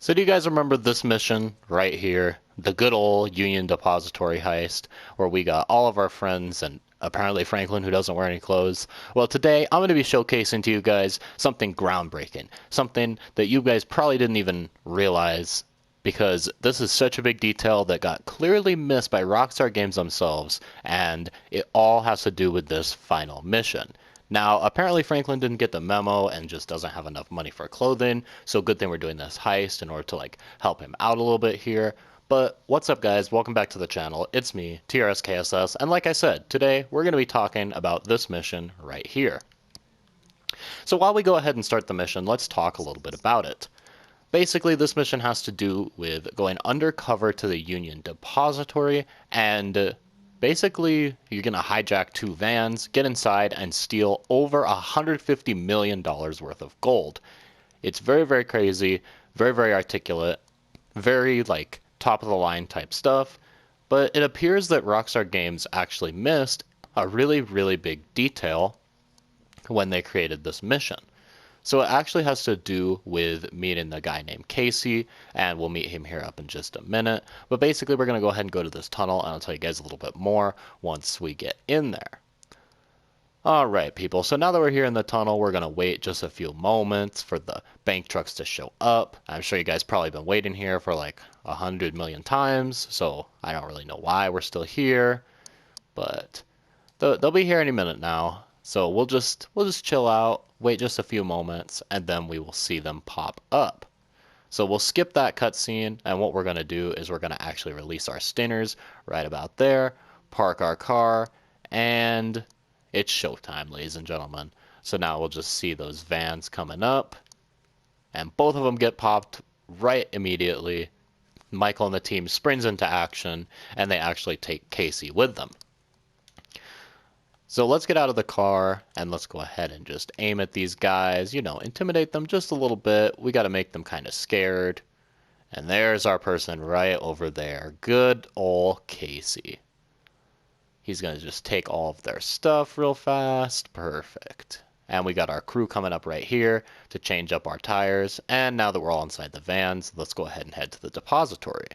So do you guys remember this mission right here? The good old Union Depository heist, where we got all of our friends and apparently Franklin, who doesn't wear any clothes. Well, today I'm going to be showcasing to you guys something groundbreaking, something that you guys probably didn't even realize, because this is such a big detail that got clearly missed by Rockstar Games themselves, and it all has to do with this final mission. Now, apparently Franklin didn't get the memo and just doesn't have enough money for clothing, so good thing we're doing this heist in order to help him out a little bit here. But what's up, guys? Welcome back to the channel. It's me, Trskss, and like I said, today we're going to be talking about this mission right here. So while we go ahead and start the mission, let's talk a little bit about it. Basically, this mission has to do with going undercover to the Union Depository, and basically you're going to hijack two vans, get inside, and steal over $150 million worth of gold. It's very, very crazy, very, very articulate, very top of the line type stuff, but it appears that Rockstar Games actually missed a really, really big detail when they created this mission. So it actually has to do with meeting the guy named Casey, and we'll meet him here up in just a minute. But basically, we're going to go ahead and go to this tunnel, and I'll tell you guys a little bit more once we get in there. Alright, people, so now that we're here in the tunnel, we're going to wait just a few moments for the bank trucks to show up. I'm sure you guys probably been waiting here for like 100 million times, so I don't really know why we're still here. But they'll be here any minute now. So we'll just chill out, wait just a few moments, and then we will see them pop up. So we'll skip that cutscene, and what we're going to do is we're going to actually release our stinners right about there, park our car, and it's showtime, ladies and gentlemen. So now we'll just see those vans coming up, and both of them get popped right immediately. Michael and the team springs into action, and they actually take Casey with them. So let's get out of the car and let's go ahead and just aim at these guys, intimidate them just a little bit. We got to make them kind of scared. And there's our person right over there. Good old Casey. He's going to just take all of their stuff real fast. Perfect. And we got our crew coming up right here to change up our tires. And now that we're all inside the vans, let's go ahead and head to the depository.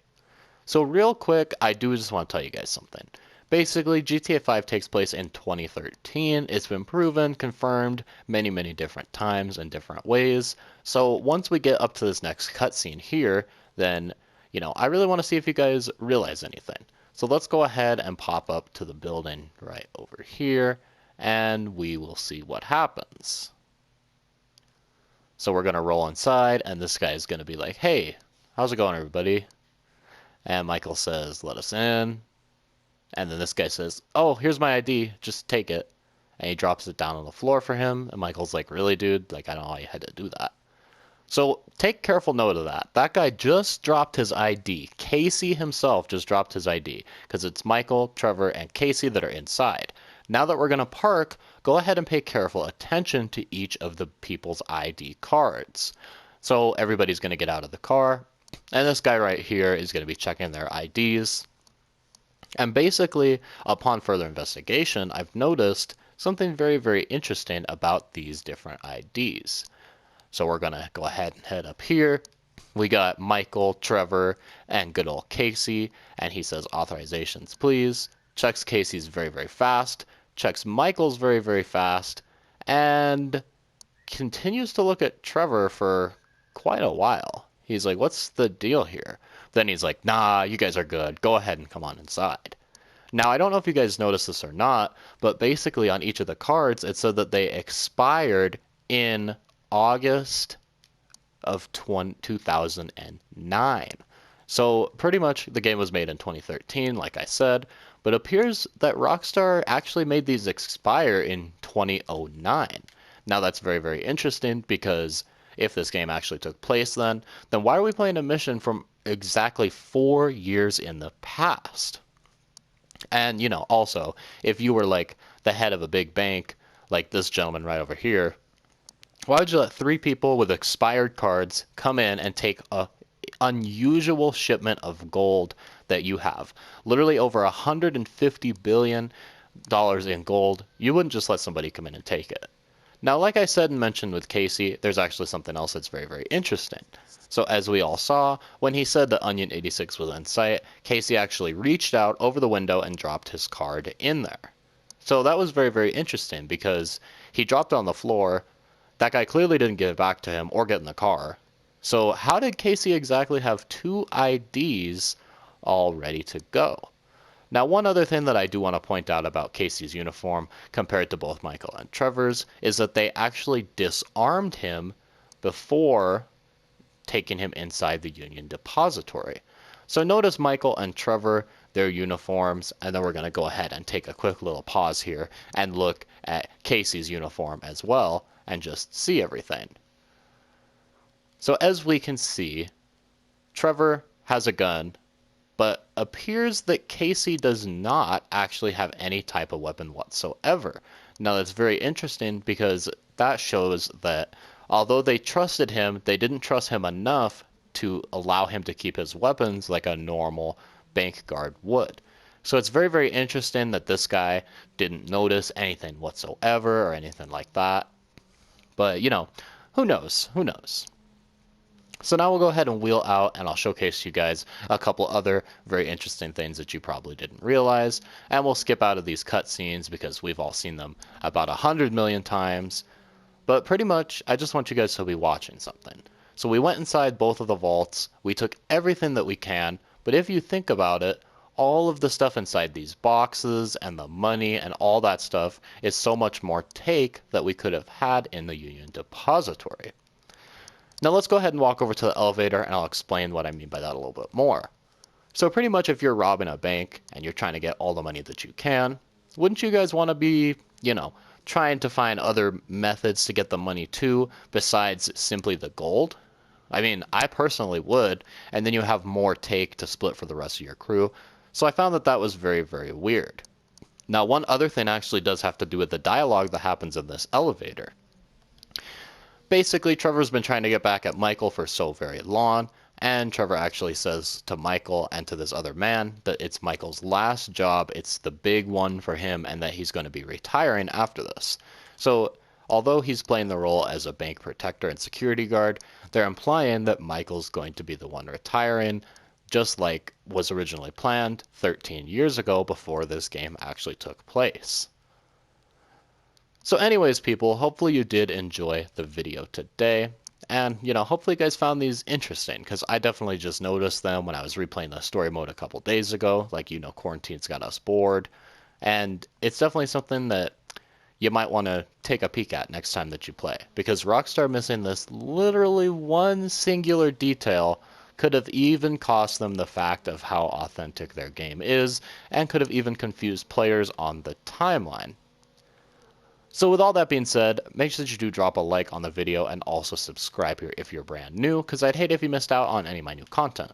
So real quick, I do just want to tell you guys something. Basically, GTA 5 takes place in 2013. It's been proven, confirmed many, many different times and different ways. So once we get up to this next cutscene here, then, I really want to see if you guys realize anything. So let's go ahead and pop up to the building right over here, and we will see what happens. So we're going to roll inside, and this guy is going to be like, "Hey, how's it going, everybody?" And Michael says, "Let us in." And then this guy says, "Oh, here's my ID, just take it." And he drops it down on the floor for him. And Michael's like, "Really, dude? I don't know why you had to do that." So take careful note of that. That guy just dropped his ID. Casey himself just dropped his ID. Because it's Michael, Trevor, and Casey that are inside. Now that we're going to park, go ahead and pay careful attention to each of the people's ID cards. So everybody's going to get out of the car. And this guy right here is going to be checking their IDs. And basically, upon further investigation, I've noticed something very, very interesting about these different IDs. So we're going to go ahead and head up here. We got Michael, Trevor, and good old Casey. And he says, "Authorizations, please." Checks Casey's very, very fast. Checks Michael's very, very fast. And continues to look at Trevor for quite a while. He's like, "What's the deal here?" Then he's like, "Nah, you guys are good. Go ahead and come on inside." Now, I don't know if you guys noticed this or not, but basically on each of the cards, it said that they expired in August of 2009. So pretty much the game was made in 2013, like I said, but it appears that Rockstar actually made these expire in 2009. Now, that's very, very interesting because if this game actually took place then why are we playing a mission from exactly 4 years in the past? And, also, if you were like the head of a big bank, like this gentleman right over here, why would you let 3 people with expired cards come in and take a unusual shipment of gold that you have? Literally over $150 billion in gold. You wouldn't just let somebody come in and take it. Now, like I said and mentioned with Casey, there's actually something else that's very, very interesting. So as we all saw, when he said that Onion 86 was in sight, Casey actually reached out over the window and dropped his card in there. So that was very, very interesting because he dropped it on the floor. That guy clearly didn't give it back to him or get in the car. So how did Casey exactly have two IDs all ready to go? Now, one other thing that I do want to point out about Casey's uniform compared to both Michael and Trevor's is that they actually disarmed him before taking him inside the Union Depository. So notice Michael and Trevor, their uniforms, and then we're going to go ahead and take a quick little pause here and look at Casey's uniform as well and just see everything. So as we can see, Trevor has a gun, but appears that Casey does not actually have any type of weapon whatsoever. Now that's very interesting because that shows that although they trusted him, they didn't trust him enough to allow him to keep his weapons like a normal bank guard would. So it's very, very interesting that this guy didn't notice anything whatsoever or anything like that. But, you know, who knows? Who knows? So now we'll go ahead and wheel out and I'll showcase to you guys a couple other very interesting things that you probably didn't realize. And we'll skip out of these cutscenes because we've all seen them about 100 million times. But pretty much, I just want you guys to be watching something. So we went inside both of the vaults. We took everything that we can. But if you think about it, all of the stuff inside these boxes and the money and all that stuff is so much more take that we could have had in the Union Depository. Now let's go ahead and walk over to the elevator and I'll explain what I mean by that a little bit more. So pretty much if you're robbing a bank and you're trying to get all the money that you can, wouldn't you guys want to be, you know, trying to find other methods to get the money too besides simply the gold? I mean, I personally would, and then you have more take to split for the rest of your crew. So I found that that was very, very weird. Now one other thing actually does have to do with the dialogue that happens in this elevator. Basically, Trevor's been trying to get back at Michael for so very long, and Trevor actually says to Michael and to this other man that it's Michael's last job, it's the big one for him, and that he's going to be retiring after this. So, although he's playing the role as a bank protector and security guard, they're implying that Michael's going to be the one retiring, just like was originally planned 13 years ago before this game actually took place. So anyways, people, hopefully you did enjoy the video today. And, you know, hopefully you guys found these interesting, because I definitely just noticed them when I was replaying the story mode a couple days ago. Like, you know, quarantine's got us bored. And it's definitely something that you might want to take a peek at next time that you play. Because Rockstar missing this literally one singular detail could have even cost them the fact of how authentic their game is, and could have even confused players on the timeline. So with all that being said, make sure that you do drop a like on the video and also subscribe here if you're brand new, because I'd hate if you missed out on any of my new content.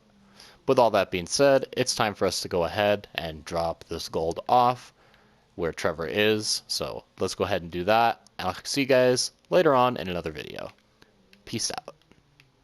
With all that being said, it's time for us to go ahead and drop this gold off where Trevor is. So let's go ahead and do that, and I'll see you guys later on in another video. Peace out.